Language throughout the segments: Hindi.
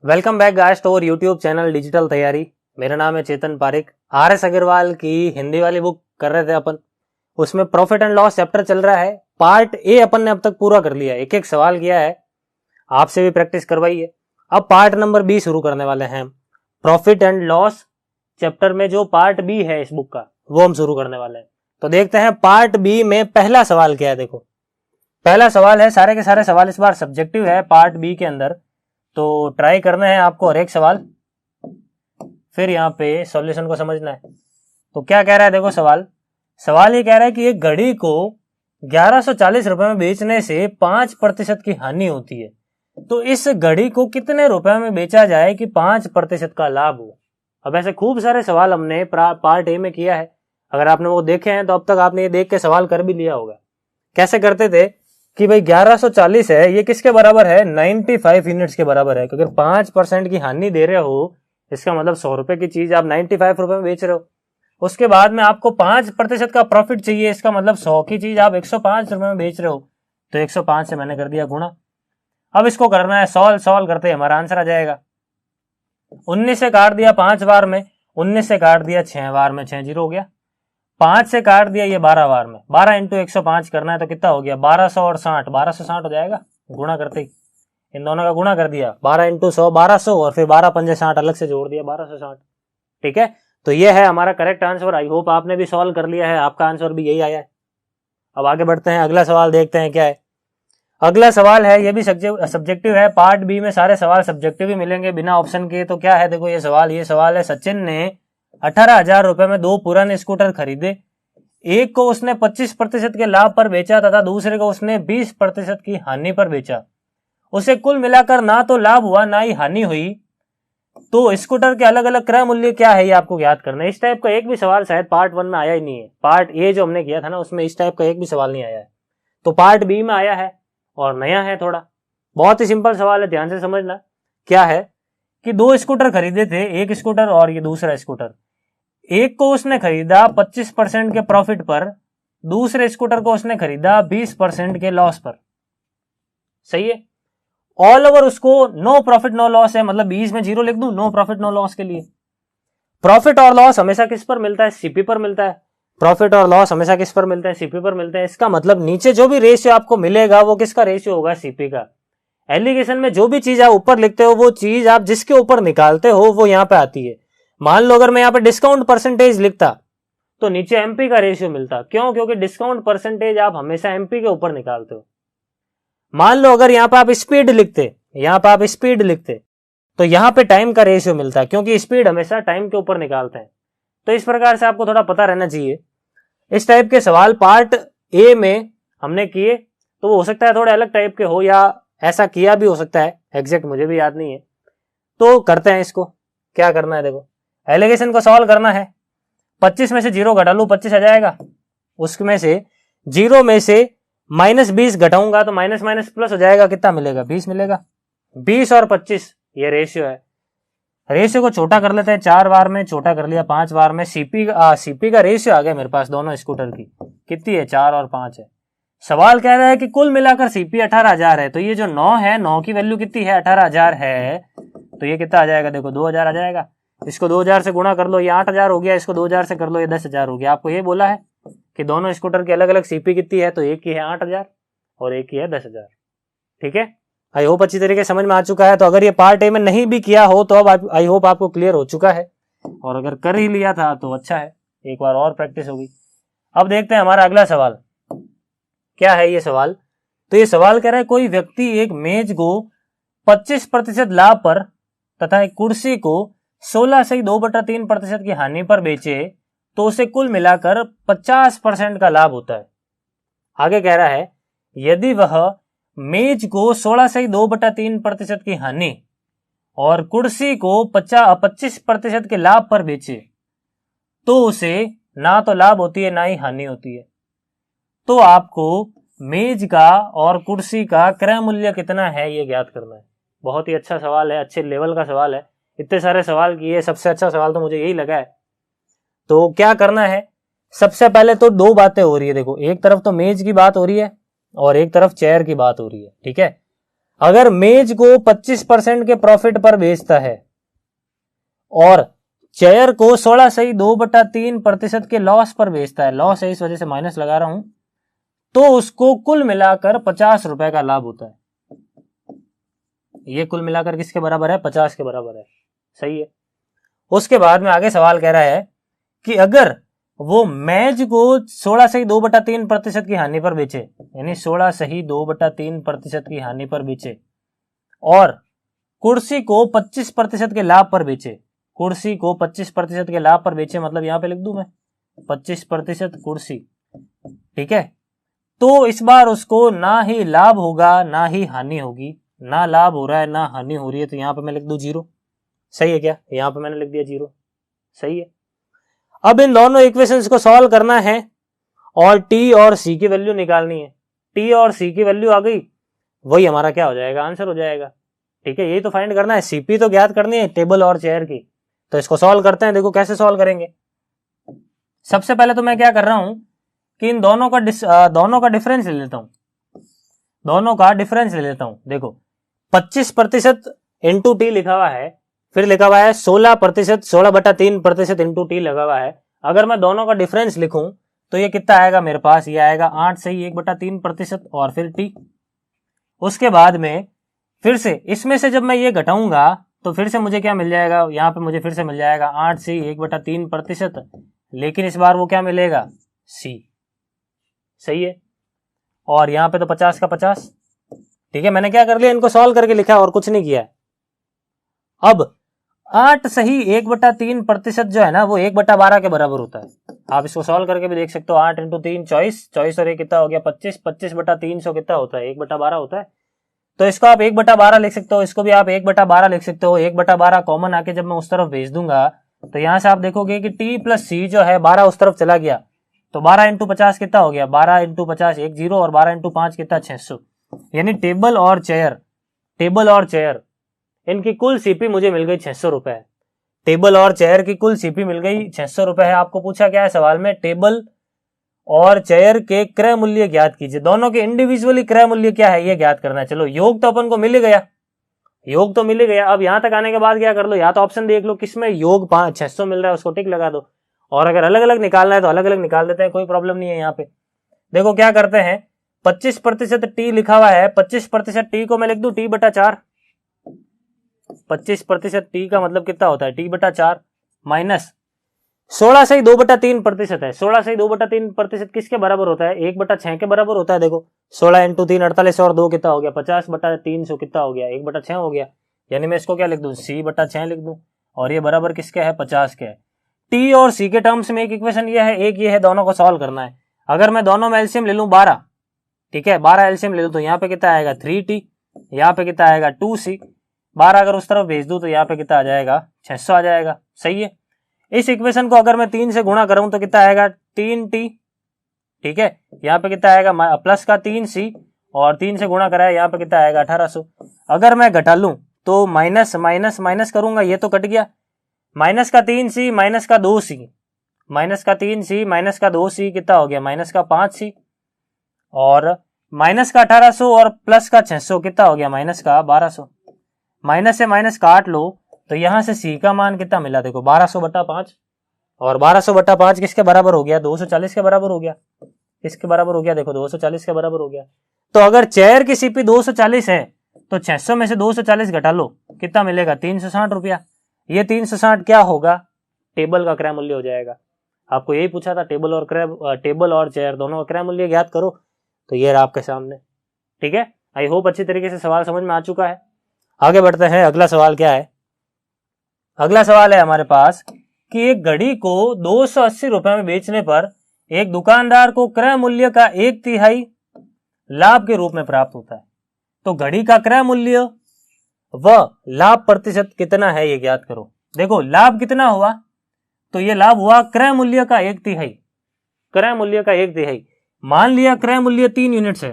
वेलकम बैक गाइस टू और यूट्यूब चैनल डिजिटल तैयारी। मेरा नाम है चेतन पारिक। आर.एस. अग्रवाल की हिंदी वाली बुक कर रहे थे अपन, उसमें प्रॉफिट एंड लॉस चैप्टर चल रहा है। पार्ट ए अपन ने अब तक पूरा कर लिया है, एक एक सवाल किया है, आपसे भी प्रैक्टिस करवाई है। अब पार्ट नंबर बी शुरू करने वाले हैं। प्रॉफिट एंड लॉस चैप्टर में जो पार्ट बी है इस बुक का, वो हम शुरू करने वाले हैं। तो देखते हैं पार्ट बी में पहला सवाल क्या है। देखो, पहला सवाल है, सारे के सारे सवाल इस बार सब्जेक्टिव है पार्ट बी के अंदर, तो ट्राई करना है आपको हर एक सवाल, फिर यहाँ पे सॉल्यूशन को समझना है। तो क्या कह रहा है, देखो सवाल ये कह रहा है कि एक घड़ी को 1140 रुपए में बेचने से 5% की हानि होती है, तो इस घड़ी को कितने रुपए में बेचा जाए कि 5% का लाभ हो। अब ऐसे खूब सारे सवाल हमने पार्ट ए में किया है, अगर आपने वो देखे हैं तो अब तक आपने ये देख के सवाल कर भी लिया होगा। कैसे करते थे कि भाई 1140 है, ये किसके बराबर है, 95 यूनिट्स के बराबर है, क्योंकि 5% की हानि दे रहे हो, इसका मतलब 100 रुपए की चीज आप 95 रुपए में बेच रहे हो। उसके बाद में आपको 5% का प्रॉफिट चाहिए, इसका मतलब 100 की चीज आप 105 रुपए में बेच रहे हो, तो 105 से मैंने कर दिया गुणा। अब इसको करना है सॉल्व करते हमारा आंसर आ जाएगा। 19 से काट दिया 5 बार में, 19 से काट दिया 6 बार में, 6 जीरो हो गया। 5 से काट दिया ये 12 बार में, 12 इंटू 105 करना है तो कितना हो गया, 1200 और 60, 1260 हो जाएगा गुणा करते ही। इन दोनों का गुणा कर दिया, 12 इंटू 100 1200, और फिर 12 पंजे 60 अलग से जोड़ दिया 1260। ठीक है, तो ये है हमारा करेक्ट आंसर। आई होप आपने भी सॉल्व कर लिया है, आपका आंसर भी यही आया है। अब आगे बढ़ते हैं, अगला सवाल देखते हैं क्या है। अगला सवाल है, ये भी सब्जेक्टिव है। पार्ट बी में सारे सवाल सब्जेक्टिव ही मिलेंगे बिना ऑप्शन के। तो क्या है, देखो ये सवाल है, सचिन ने 18,000 रुपए में 2 पुराने स्कूटर खरीदे। एक को उसने 25% के लाभ पर बेचा तथा दूसरे को उसने 20% की हानि पर बेचा। उसे कुल मिलाकर ना तो लाभ हुआ ना ही हानि हुई, तो स्कूटर के अलग अलग क्रय मूल्य क्या है, ये आपको ज्ञात करना है। इस टाइप का एक भी सवाल शायद पार्ट 1 में आया ही नहीं है। पार्ट ए जो हमने किया था ना, उसमें इस टाइप का एक भी सवाल नहीं आया है, तो पार्ट बी में आया है और नया है थोड़ा। बहुत ही सिंपल सवाल है, ध्यान से समझना। क्या है कि 2 स्कूटर खरीदे थे, एक स्कूटर और ये दूसरा स्कूटर। एक को उसने खरीदा 25% के प्रॉफिट पर, दूसरे स्कूटर को उसने खरीदा 20% के लॉस पर। सही है, ऑल ओवर उसको नो प्रॉफिट नो लॉस है, मतलब 20 में 0 लिख दूं, नो प्रॉफिट नो लॉस के लिए। प्रॉफिट और लॉस हमेशा किस पर मिलता है, सीपी पर मिलता है। प्रॉफिट और लॉस हमेशा किस पर मिलता है, सीपी पर मिलता है। इसका मतलब नीचे जो भी रेशियो आपको मिलेगा वो किसका रेशियो होगा, सीपी का। एलिगेशन में जो भी चीज आप ऊपर लिखते हो, वो चीज आप जिसके ऊपर निकालते हो वो यहां पे आती है। मान लो अगर मैं यहाँ पे डिस्काउंट परसेंटेज लिखता तो नीचे एमपी का रेशियो मिलता। क्यों, क्योंकि डिस्काउंट परसेंटेज आप हमेशा एमपी के ऊपर निकालते हो। मान लो अगर यहाँ पे आप स्पीड लिखते, तो यहाँ पे टाइम का रेशियो मिलता, क्योंकि स्पीड हमेशा टाइम के ऊपर निकालते हैं। तो इस प्रकार से आपको थोड़ा पता रहना चाहिए। इस टाइप के सवाल पार्ट ए में हमने किए, तो वो हो सकता है थोड़े अलग टाइप के हो, या ऐसा किया भी हो सकता है, एग्जैक्ट मुझे भी याद नहीं है। तो करते हैं इसको। क्या करना है, देखो एलिगेशन को सॉल्व करना है। 25 में से 0 घटा लू, 25 आ जाएगा। उसमें से 0 में से -20 घटाऊंगा तो माइनस माइनस प्लस हो जाएगा, कितना मिलेगा, 20 मिलेगा। 20 और 25 ये रेशियो है। रेशियो को छोटा कर लेते हैं, 4 बार में छोटा कर लिया, 5 बार में। सीपी का रेशियो आ गया मेरे पास दोनों स्कूटर की, कितनी है, 4 और 5 है। सवाल कह रहा है कि कुल मिलाकर सीपी 18,000 है, तो ये जो 9 है, 9 की वैल्यू कितनी है, 18,000 है, तो ये कितना आ जाएगा, देखो 2,000 आ जाएगा। इसको 2,000 से गुणा कर लो, ये 8,000 हो गया। इसको 2,000 से कर लो, ये 10,000 हो गया। आपको ये बोला है कि दोनों स्कूटर की अलग अलग सीपी कितनी है, तो एक की है 8,000 और एक की है 10,000। ठीक है, आई होप अच्छी तरीके समझ में आ चुका है। तो अगर ये पार्ट ए में नहीं भी किया हो तो अब आई होप आपको क्लियर हो चुका है, और अगर कर ही लिया था तो अच्छा है, एक बार और प्रैक्टिस होगी। अब देखते हैं हमारा अगला सवाल क्या है। ये सवाल, तो ये सवाल कह रहा है, कोई व्यक्ति एक मेज को 25% लाभ पर तथा एक कुर्सी को 16 से 2/3% की हानि पर बेचे, तो उसे कुल मिलाकर 50% का लाभ होता है। आगे कह रहा है, यदि वह मेज को 16 से 2/3% की हानि और कुर्सी को 25% के लाभ पर बेचे, तो उसे ना तो लाभ होती है ना ही हानि होती है। तो आपको मेज का और कुर्सी का क्रय मूल्य कितना है ये ज्ञात करना है। बहुत ही अच्छा सवाल है, अच्छे लेवल का सवाल है। इतने सारे सवाल किए, सबसे अच्छा सवाल तो मुझे यही लगा है। तो क्या करना है, सबसे पहले तो 2 बातें हो रही है। देखो, एक तरफ तो मेज की बात हो रही है और एक तरफ चेयर की बात हो रही है। ठीक है, अगर मेज को 25% के प्रॉफिट पर बेचता है और चेयर को 16.2/3% के लॉस पर बेचता है, लॉस है इस वजह से माइनस लगा रहा हूं, तो उसको कुल मिलाकर 50 रुपए का लाभ होता है। ये कुल मिलाकर किसके बराबर है? 50 के बराबर है। सही है। उसके बाद में आगे सवाल कह रहा है कि अगर वो मेज को 16.2/3% की हानि पर बेचे, यानी 16.2/3% की हानि पर बेचे, और कुर्सी को 25% के लाभ पर बेचे, कुर्सी को 25% के लाभ पर बेचे, मतलब यहां पे लिख दूं मैं 25% कुर्सी, ठीक है, तो इस बार उसको ना ही लाभ होगा ना ही हानि होगी, ना लाभ हो रहा है ना हानि हो रही है, तो यहां पे मैं लिख दूं 0। सही है क्या? यहां पे मैंने लिख दिया 0। सही है। अब इन दोनों इक्वेशंस को सॉल्व करना है और टी और सी की वैल्यू निकालनी है। टी और सी की वैल्यू आ गई, वही हमारा क्या हो जाएगा? आंसर हो जाएगा। ठीक है, यही तो फाइंड करना है। सीपी तो ज्ञात करनी है टेबल और चेयर की, तो इसको सॉल्व करते हैं। देखो कैसे सॉल्व करेंगे। सबसे पहले तो मैं क्या कर रहा हूं कि इन दोनों का डिफरेंस ले लेता हूं, दोनों का डिफरेंस ले लेता हूं। देखो 25% इंटू टी लिखा हुआ है, फिर लिखा हुआ है 16%, 16/3% इंटू टी लगा हुआ है। अगर मैं दोनों का डिफरेंस लिखूं तो ये कितना आएगा मेरे पास? ये आएगा 8 सही 1/3% और फिर टी। उसके बाद में फिर से इसमें से जब मैं ये घटाऊंगा तो फिर से मुझे क्या मिल जाएगा? यहां पे मुझे फिर से मिल जाएगा 8 से 1/3%, लेकिन इस बार वो क्या मिलेगा? सी। सही है। और यहां पे तो 50 का 50। ठीक है, मैंने क्या कर लिया? इनको सॉल्व करके लिखा और कुछ नहीं किया है। अब 8 सही 1/3% जो है ना, वो 1/12 के बराबर होता है। आप इसको सॉल्व करके भी देख सकते हो। 8 इंटू 3 24 और ये कितना हो गया? 25। 25/300 कितना होता है? 1/12 होता है। तो इसको आप 1/12 लिख सकते हो, इसको भी आप 1/12 लिख सकते हो। 1/12 कॉमन आके जब मैं उस तरफ भेज दूंगा तो यहां से आप देखोगे कि टी प्लस सी जो है 12 उस तरफ चला गया, तो 12 इंटू 50 कितना हो गया? 12 इंटू 50 1 0 और 12 इंटू 5 कितना? 600। यानी टेबल और चेयर इनकी कुल सीपी मुझे मिल गई 600 रुपए। टेबल और चेयर की कुल सीपी मिल गई 600 रुपए है। आपको पूछा क्या है सवाल में? टेबल और चेयर के क्रय मूल्य ज्ञात कीजिए। दोनों के इंडिविजुअली क्रय मूल्य क्या है ये ज्ञात करना है। चलो योग तो अपन को मिल गया, योग तो मिल ही गया। अब यहां तक आने के बाद क्या कर लो? या तो ऑप्शन देख लो किसमें योग 600 मिल रहा है, उसको टिक लगा दो, और अगर अलग अलग निकालना है तो अलग अलग निकाल देते हैं, कोई प्रॉब्लम नहीं है। यहाँ पे देखो क्या करते हैं, 25% टी लिखा हुआ है, 25% टी को मैं लिख दू T/4। 25% टी का मतलब कितना होता है? T/4 माइनस 16.2/3% है। 16.2/3% किसके बराबर होता है? 1/6 के बराबर होता है। देखो 16 इंटू 3 48 और 2 कितना हो गया? 50/300 कितना हो गया? 1/6 हो गया। यानी मैं इसको क्या लिख दूं? C/6 लिख दूं, और ये बराबर किसके है? 50 के है। टी और सी के टर्म्स में एक इक्वेशन ये है, एक ये है, दोनों को सॉल्व करना है। अगर मैं दोनों में एलसीएम ले लूं 12, ठीक है, 12 एलसीएम ले लूं तो यहाँ पे कितना आएगा? 3T, यहाँ पे कितना आएगा? 2C। 12 अगर उस तरफ भेज दूं तो यहाँ पे कितना आ जाएगा? 600 आ जाएगा। सही है। इस इक्वेशन को अगर मैं 3 से गुणा करूं तो कितना आएगा? 3T। ठीक है, यहाँ पे कितना आएगा? प्लस का 3C, और 3 से गुणा कराया, यहाँ पे कितना आएगा? 1800। अगर मैं घटा लूं तो माइनस माइनस माइनस करूंगा, ये तो कट गया। माइनस का 3C माइनस का 2C, माइनस का 3C माइनस का 2C कितना हो गया? माइनस का 5C, और माइनस का 1800 और प्लस का 600 कितना हो गया? माइनस का 1200। माइनस से माइनस काट लो तो यहां से सी का मान कितना मिला? देखो 1200/5, और 1200/5 किसके बराबर हो गया? 240 के बराबर हो गया। किसके बराबर हो गया? देखो 240 के बराबर हो गया। तो अगर चेयर की सीपी 240 है तो 600 में से 240 घटा लो, कितना मिलेगा? 360 रुपया। ये 360 क्या होगा? टेबल का क्रय मूल्य हो जाएगा। आपको यही पूछा था, टेबल और चेयर दोनों का क्रय मूल्य ज्ञात करो, तो ये रहा आपके सामने। ठीक है, आई होप अच्छी तरीके से सवाल समझ में आ चुका है। आगे बढ़ते हैं। अगला सवाल क्या है? अगला सवाल है हमारे पास कि एक घड़ी को 280 रुपए में बेचने पर एक दुकानदार को क्रय मूल्य का 1/3 लाभ के रूप में प्राप्त होता है। तो घड़ी का क्रय मूल्य व लाभ प्रतिशत कितना है ये ज्ञात करो। देखो लाभ कितना हुआ? तो ये लाभ हुआ क्रय मूल्य का 1/3। क्रय मूल्य का 1/3। मान लिया क्रय मूल्य 3 यूनिट्स है,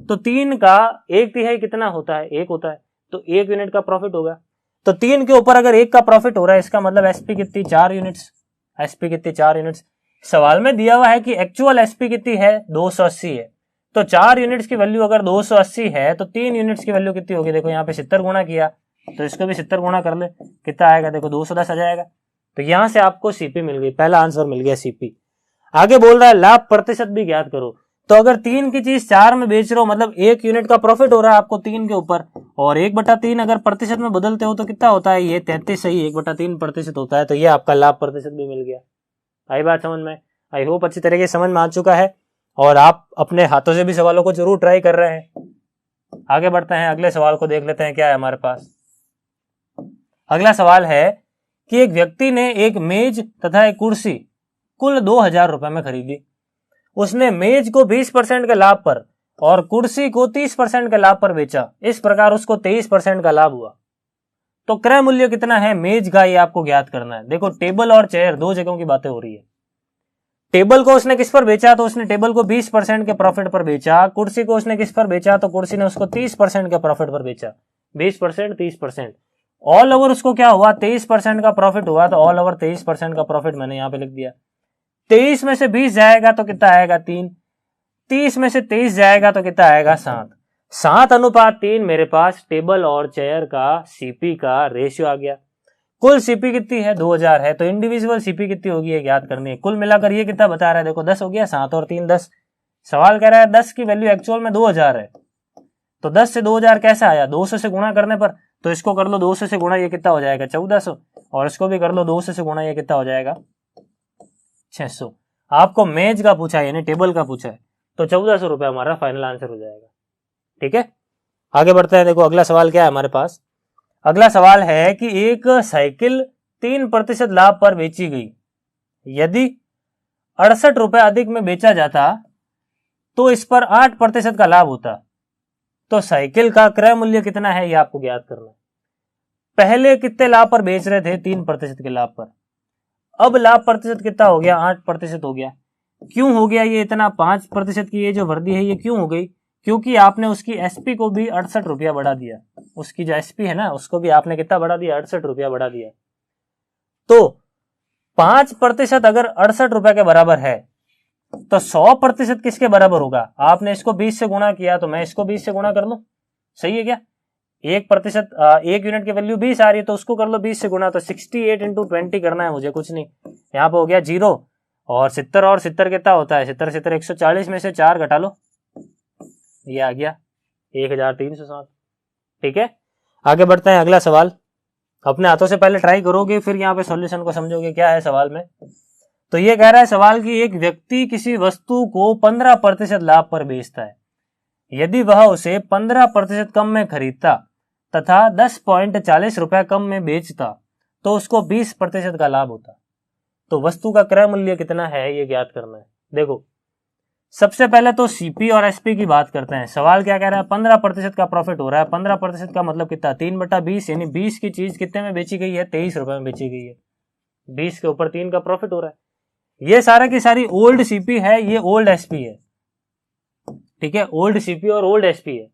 तो 3 का 1/3 कितना होता है? 1 होता है, तो 1 यूनिट का प्रॉफिट होगा। तो 3 के ऊपर अगर 1 का प्रॉफिट हो रहा है, इसका मतलब एसपी कितनी? 4 यूनिट्स। एसपी कितनी? 4 यूनिट्स। सवाल में दिया हुआ है कि एक्चुअल एसपी कितनी है? 280 है। तो 4 यूनिट्स की वैल्यू अगर 280 है तो 3 यूनिट्स की वैल्यू कितनी होगी? देखो यहाँ पे 70 गुणा किया तो इसको भी 70 गुणा कर ले, कितना आएगा? देखो 210 आ जाएगा। तो यहां से आपको सीपी मिल गई, पहला आंसर मिल गया सीपी। आगे बोल रहा है लाभ प्रतिशत भी ज्ञात करो। तो अगर 3 की चीज 4 में बेच रहे हो, मतलब 1 यूनिट का प्रॉफिट हो रहा है आपको 3 के ऊपर, और 1/3 अगर प्रतिशत में बदलते हो तो कितना होता है? ये 33 सही 1/3 प्रतिशत होता है। तो ये आपका लाभ प्रतिशत भी मिल गया। आई बात समझ में? आई होप अच्छी तरीके से समझ में आ चुका है और आप अपने हाथों से भी सवालों को जरूर ट्राई कर रहे हैं। आगे बढ़ते हैं, अगले सवाल को देख लेते हैं क्या है हमारे पास। अगला सवाल है कि एक व्यक्ति ने एक मेज तथा एक कुर्सी कुल 2000 रुपए में खरीदी। उसने मेज को 20% के लाभ पर और कुर्सी को 30% के लाभ पर बेचा। इस प्रकार उसको 23% का लाभ हुआ। तो क्रय मूल्य कितना है मेज का, ये आपको ज्ञात करना है। देखो टेबल और चेयर दो जगहों की बातें हो रही है। टेबल को उसने किस पर बेचा? तो उसने टेबल को 20% के प्रॉफिट पर बेचा। कुर्सी को उसने किस पर बेचा? तो कुर्सी ने उसको 30% के प्रॉफिट पर बेचा। 20% 30%, ऑल ओवर उसको क्या हुआ? 23% का प्रॉफिट हुआ। तो ऑल ओवर 23% का प्रॉफिट मैंने यहां पे लिख दिया। 23 में से 20 जाएगा तो कितना आएगा? 3। 30 में से 23 जाएगा तो कितना आएगा? 7। 7:3 मेरे पास टेबल और चेयर का सीपी का रेशियो आ गया। कुल सीपी कितनी है? 2000 है। तो इंडिविजुअल सीपी कितनी होगी ये ज्ञात करनी है। कुल मिलाकर ये कितना बता रहा है? देखो 10 हो गया। 7 और 3 10। सवाल कह रहा है 10 की वैल्यू एक्चुअल में 2000 है। तो 10 से 2000 कैसे आया? 200 से गुणा करने पर। तो इसको कर लो 200 से गुणा, ये कितना हो जाएगा? 1400। और इसको भी कर लो 200 से गुणा, ये कितना हो जाएगा? 600। आपको मेज का पूछा है यानी टेबल का पूछा है, तो 1400 रुपए हमारा फाइनल आंसर हो जाएगा। ठीक है, आगे बढ़ते हैं। देखो अगला सवाल क्या है हमारे पास। अगला सवाल है कि एक साइकिल 3% लाभ पर बेची गई। यदि 68 रुपए अधिक में बेचा जाता तो इस पर 8% का लाभ होता। तो साइकिल का क्रय मूल्य कितना है ये आपको ज्ञात करना है। पहले कितने लाभ पर बेच रहे थे? 3% के लाभ पर। अब लाभ प्रतिशत कितना हो गया? 8% हो गया। क्यों हो गया ये इतना? 5% की ये जो वृद्धि है ये क्यों हो गई? क्योंकि आपने उसकी एसपी को भी 68 रुपया बढ़ा दिया। उसकी जो एसपी है ना उसको भी आपने कितना बढ़ा दिया? 68 रुपया बढ़ा दिया। तो 5% अगर 68 रुपए के बराबर है तो 100% किसके बराबर होगा? आपने इसको 20 से गुणा किया तो मैं इसको 20 से गुणा कर लूं, सही है क्या? 1%, 1 यूनिट की वैल्यू 20 आ रही है तो उसको कर लो 20 से गुणा। तो 68 × 20 करना है मुझे, कुछ नहीं। यहाँ पे हो गया 0 और 70 कितना होता है? 70 140 में से 4 घटा लो, ये आ गया 1307। ठीक है, आगे बढ़ते हैं। अगला सवाल अपने हाथों से पहले ट्राई करोगे फिर यहाँ पे सॉल्यूशन को समझोगे क्या है सवाल में। तो ये कह रहा है सवाल कि एक व्यक्ति किसी वस्तु को 15% लाभ पर बेचता है। यदि वह उसे 15% कम में खरीदता तथा 10.40 रुपए कम में बेचता तो उसको 20% का लाभ होता। तो वस्तु का क्रय मूल्य कितना है ये ज्ञात करना है। देखो सबसे पहले तो सीपी और एसपी की बात करते हैं। सवाल क्या कह रहा है? 15% का प्रॉफिट हो रहा है। 15% का मतलब कितना? 3/20, यानी 20 की चीज कितने में बेची गई है? 23 रुपए में बेची गई है। 20 के ऊपर 3 का प्रॉफिट हो रहा है। ये सारा की सारी ओल्ड सीपी है, ये ओल्ड एसपी है। ठीक है, ओल्ड सीपी और ओल्ड एसपी है।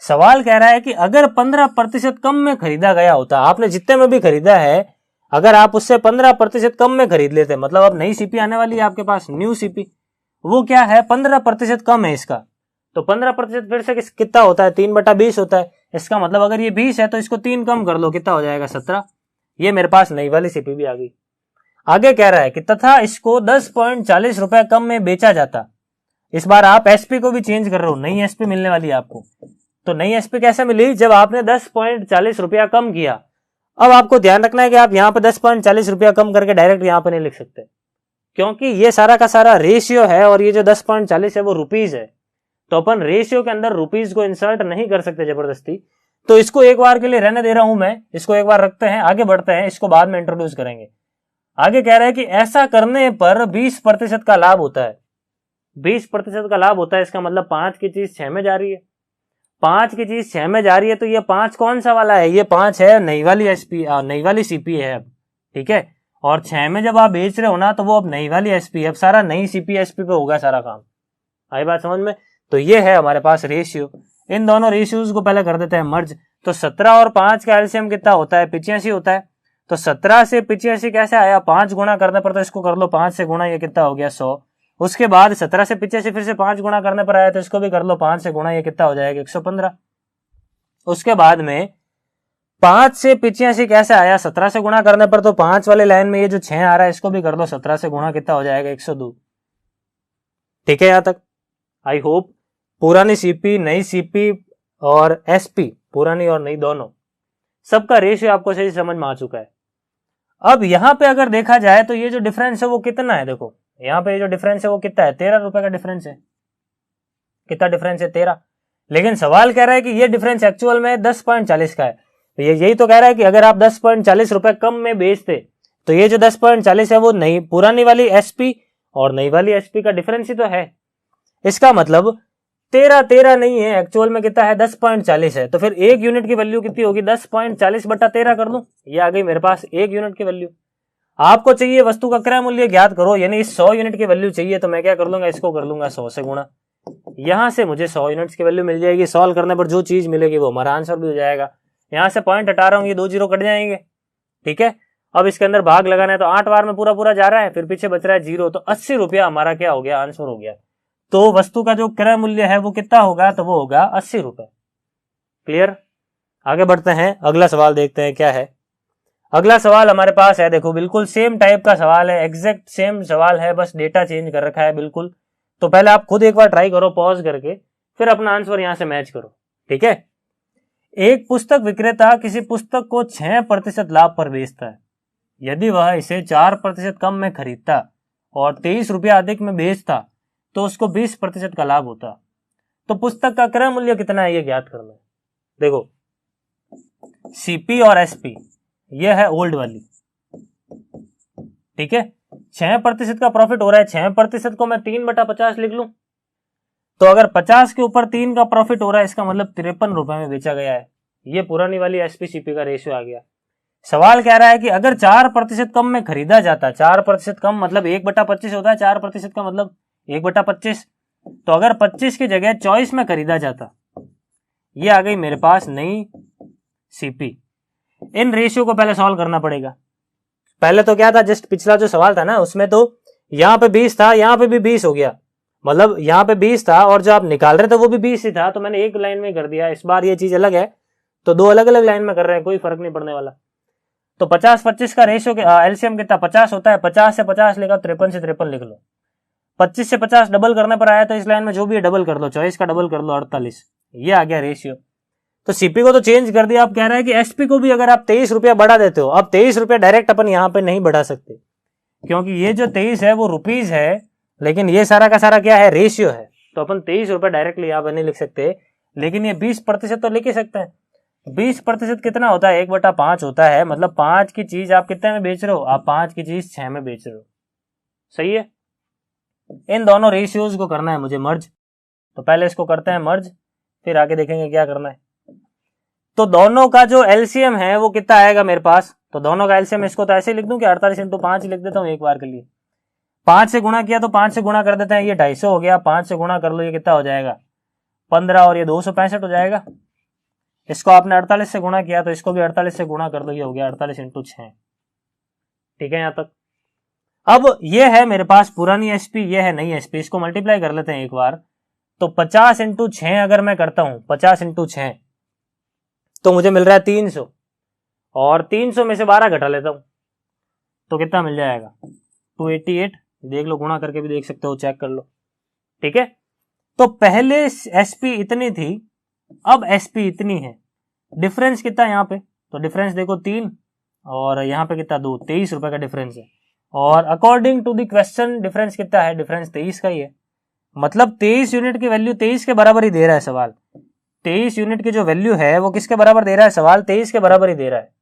सवाल कह रहा है कि अगर 15% कम में खरीदा गया होता, आपने जितने में भी खरीदा है अगर आप उससे 15% कम में खरीद लेते, मतलब अब नई सीपी आने वाली है आपके पास, न्यू सीपी, वो क्या है? 15% कम है इसका। तो 15% फिर से कितना होता है? 3/20 होता है। इसका मतलब अगर ये 20 है तो इसको 3 कम कर लो, कितना हो जाएगा? 17। ये मेरे पास नई वाली सीपी भी आ गई। आगे कह रहा है कि तथा इसको 10.40 रुपए कम में बेचा जाता। इस बार आप एसपी को भी चेंज कर रहे हो, नई एसपी मिलने वाली है आपको। तो नई एसपी कैसे मिली? जब आपने 10.40 रुपया कम किया। अब आपको ध्यान रखना है कि आप यहाँ पे 10.40 रुपया कम करके डायरेक्ट यहाँ पे नहीं लिख सकते, क्योंकि ये सारा का सारा रेशियो है और ये जो 10.40 है वो रुपीज है। तो अपन रेशियो के अंदर रुपीज को इंसर्ट नहीं कर सकते जबरदस्ती। तो इसको एक बार के लिए रहने दे रहा हूं मैं, इसको एक बार रखते हैं, आगे बढ़ते हैं, इसको बाद में इंट्रोड्यूस करेंगे। आगे कह रहा है कि ऐसा करने पर 20% का लाभ होता है। 20% का लाभ होता है, इसका मतलब 5 की चीज 6 में जा रही है। 5 की चीज 6 में जा रही है तो ये 5 कौन सा वाला है? ये 5 है नई वाली एसपी, नई वाली सीपी है अब। ठीक है, और 6 में जब आप बेच रहे हो ना तो वो अब नई वाली एसपी है, अब सारा नई सीपी एसपी पे होगा सारा काम। आई बात समझ में? तो ये है हमारे पास रेशियो। इन दोनों रेशियोज को पहले कर देते हैं मर्ज। तो 17 और 5 का एलसीएम कितना होता है? 85 होता है। तो 17 से 85 कैसे आया? 5 गुणा करने पर, तो इसको कर लो 5 से गुणा, ये कितना हो गया? 100। उसके बाद 17 से 85 फिर से 5 गुना करने पर आया तो इसको भी कर लो 5 से गुना, ये कितना हो जाएगा 115। उसके बाद में 5 से 85 कैसे आया, 17 से गुना करने पर, तो 5 वाले लाइन में ये जो 6 आ रहा है इसको भी कर लो 17 से गुना, कितना हो जाएगा 102। ठीक है, यहां तक आई होप पुरानी सीपी, नई सीपी और एसपी, पुरानी और नई दोनों, सबका रेशियो आपको सही समझ में आ चुका है। अब यहां पे अगर देखा जाए तो ये जो डिफरेंस है वो कितना है, देखो यहां पे जो डिफरेंस है वो कितना है, 13 रुपए का डिफरेंस है। कितना डिफरेंस है, 13। लेकिन सवाल कह रहा है कि ये डिफरेंस एक्चुअल में 10.40 का है। तो ये यही तो कह रहा है कि अगर आप 10.40 रुपए कम में बेचते तो ये जो 10.40 है वो नई पुरानी वाली एसपी और नई वाली एसपी का डिफरेंस ही तो है। इसका मतलब 13 नहीं है, एक्चुअल में कितना है 10.40 है। तो फिर एक यूनिट की वैल्यू कितनी होगी, 10.40 बटा 13 कर दूं, ये आ गई मेरे पास एक यूनिट की वैल्यू। आपको चाहिए वस्तु का क्रय मूल्य ज्ञात करो, यानी इस 100 यूनिट की वैल्यू चाहिए, तो मैं क्या कर लूंगा, इसको कर लूंगा 100 से गुणा। यहां से मुझे 100 यूनिट्स की वैल्यू मिल जाएगी। सॉल्व करने पर जो चीज मिलेगी वो हमारा आंसर भी हो जाएगा। यहां से पॉइंट हटा रहा हूं, ये 2 जीरो कट जाएंगे। ठीक है, अब इसके अंदर भाग लगाना है तो 8 बार में पूरा पूरा जा रहा है, फिर पीछे बच रहा है 0, तो 80 रुपया हमारा क्या हो गया, आंसर हो गया। तो वस्तु का जो क्रय मूल्य है वो कितना होगा, तो वो होगा 80 रुपए। क्लियर, आगे बढ़ते हैं, अगला सवाल देखते हैं क्या है। अगला सवाल हमारे पास है, देखो बिल्कुल सेम टाइप का सवाल है, एग्जैक्ट सेम सवाल है, बस डेटा चेंज कर रखा है बिल्कुल। तो पहले आप खुद एक बार ट्राई करो पॉज करके, फिर अपना आंसर यहां से मैच करो। ठीक है, एक पुस्तक विक्रेता किसी पुस्तक को 6% लाभ पर बेचता है। यदि वह इसे 4% कम में खरीदता और 23 रुपया अधिक में बेचता तो उसको 20% का लाभ होता। तो पुस्तक का क्रय मूल्य कितना है ये ज्ञात करना है। देखो सीपी और एसपी ये है ओल्ड वाली, ठीक है, 6% का प्रॉफिट हो रहा है, 6% को मैं 3/50 लिख लूं, तो अगर 50 के ऊपर 3 का प्रॉफिट हो रहा है इसका मतलब 53 रुपए में बेचा गया है। ये पुरानी वाली एसपी सीपी का रेशियो आ गया। सवाल कह रहा है कि अगर 4% कम में खरीदा जाता, 4% कम मतलब 1/25 होता है, 4% का मतलब 1/25, तो अगर 25 की जगह 24 में खरीदा जाता, ये आ गई मेरे पास नई सीपी। इन रेशियो को पहले सॉल्व करना पड़ेगा। पहले तो क्या था, जस्ट पिछला जो सवाल था ना उसमें तो यहां पे 20 था, यहां पे भी 20 हो गया, मतलब यहां पे 20 था और जो आप निकाल रहे थे वो भी 20 ही था, तो मैंने एक लाइन में कर दिया। इस बार ये चीज अलग है तो 2 अलग अलग लाइन में कर रहे हैं, कोई फर्क नहीं पड़ने वाला। तो 50-25 का रेशियो एलसीएम कितना 50 होता है, 50 से 50 लेगा 53 से 53 लिख लो। 25 से 50 डबल करने पर आया तो इस लाइन में जो भी है डबल कर लो, 24 का डबल कर लो 48, ये आ गया रेशियो। तो सीपी को तो चेंज कर दिया, अब कह रहा है कि एसपी को भी अगर आप 23 रुपया बढ़ा देते हो, अब 23 रुपया डायरेक्ट अपन यहां पे नहीं बढ़ा सकते क्योंकि ये जो 23 है वो रुपीज है, लेकिन ये सारा का सारा क्या है, रेशियो है। तो अपन 23 रुपया डायरेक्टली यहां पर नहीं लिख सकते, लेकिन ये 20% तो लिख ही सकते हैं। 20% कितना होता है, 1/5 होता है, मतलब 5 की चीज आप कितने में बेच रहे हो, आप 5 की चीज 6 में बेच रहे हो। सही है, इन दोनों रेशियोज को करना है मुझे मर्ज, तो पहले इसको करते हैं मर्ज, फिर आगे देखेंगे क्या करना है। तो दोनों का जो एलसीएम है वो कितना आएगा मेरे पास, तो दोनों का एलसीएम इसको तो ऐसे लिख दूं कि 48 × 5 लिख देता हूं एक बार के लिए। 5 से गुणा किया तो 5 से गुणा कर देते हैं, ये 250 हो गया, 5 से गुणा कर लो, ये कितना हो जाएगा 15 और ये 265 हो जाएगा। इसको आपने 48 से गुणा किया तो इसको भी 48 से गुणा कर दो, ये हो गया 48 × 6। ठीक है, यहां तक। अब ये है मेरे पास पुरानी एसपी, ये है नई एसपी, इसको मल्टीप्लाई कर लेते हैं एक बार। तो 50 × 6 अगर मैं करता हूं, 50 × 6 तो मुझे मिल रहा है 300, और 300 में से 12 घटा लेता हूं तो कितना मिल जाएगा 288। देख लो, गुणा करके भी देख सकते हो, चेक कर लो। ठीक है, तो पहले एसपी इतनी थी, अब एसपी इतनी है। डिफरेंस कितना यहां पे, तो डिफरेंस देखो 3 और यहां पे कितना 2, 23 रुपए का डिफरेंस है। और according to the question difference कितना है, डिफरेंस 23 का ही है, मतलब 23 यूनिट की वैल्यू 23 के बराबर ही दे रहा है सवाल। 23 यूनिट की जो वैल्यू है वो किसके बराबर दे रहा है, सवाल 23 के बराबर ही दे रहा है।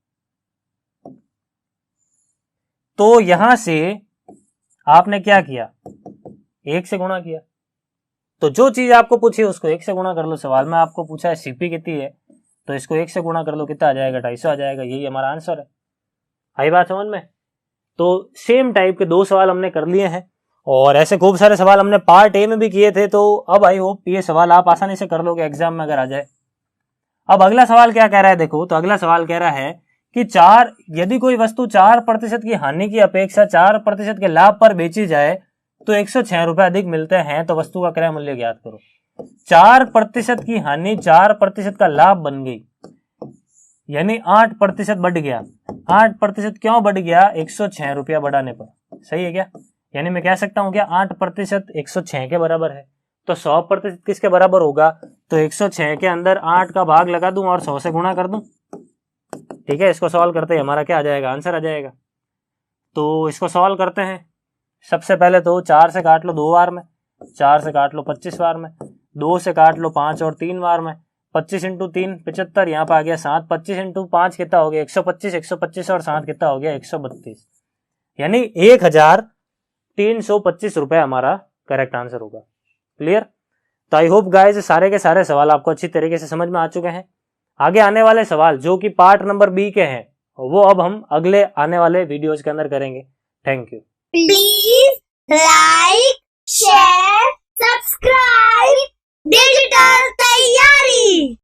तो यहां से आपने क्या किया, 1 से गुणा किया। तो जो चीज आपको पूछी उसको 1 से गुणा कर लो। सवाल में आपको पूछा है सीपी कितनी है, तो इसको 1 से गुणा कर लो, कितना आ जाएगा 250 आ जाएगा। यही हमारा आंसर है। आई बात समझ में। तो सेम टाइप के 2 सवाल हमने कर लिए हैं और ऐसे खूब सारे सवाल हमने पार्ट ए में भी किए थे, तो अब आई होप ये सवाल आप आसानी से कर लोगे एग्जाम में अगर आ जाए। अब अगला सवाल क्या कह रहा है, देखो तो अगला सवाल कह रहा है कि यदि कोई वस्तु 4% की हानि की अपेक्षा 4% के लाभ पर बेची जाए तो 106 रुपए अधिक मिलते हैं, तो वस्तु का क्रय मूल्य ज्ञात करो। 4% की हानि 4% का लाभ बन गई, यानी 8% बढ़ गया। 8% क्यों बढ़ गया? 106 रुपया बढ़ाने पर। सही है क्या? यानी मैं कह सकता हूं क्या 8% 106 के बराबर है, तो 100% किसके बराबर होगा? तो 106 के अंदर 8 का भाग लगा दूं और 100 से गुणा कर दूं। ठीक है, इसको सॉल्व करते ही हमारा क्या आ जाएगा? आंसर आ जाएगा। तो इसको सॉल्व करते हैं। सबसे पहले तो 4 से काट लो 2 बार में, 4 से काट लो 25 बार में, 2 से काट लो 5 और 3 बार में। 25 इंटू 3 75, यहाँ पे आ गया 7। 25 इंटू 5 कितना हो गया? 125। 125 और 7 कितना हो गया? 132। यानी 1325 रुपए हमारा करेक्ट आंसर होगा। क्लियर? तो आई होप गाइस सारे के सारे सवाल आपको अच्छी तरीके से समझ में आ चुके हैं। आगे आने वाले सवाल जो कि पार्ट नंबर बी के हैं, वो अब हम अगले आने वाले वीडियोज के अंदर करेंगे। Thank you. Please like, share, subscribe digital तैयारी।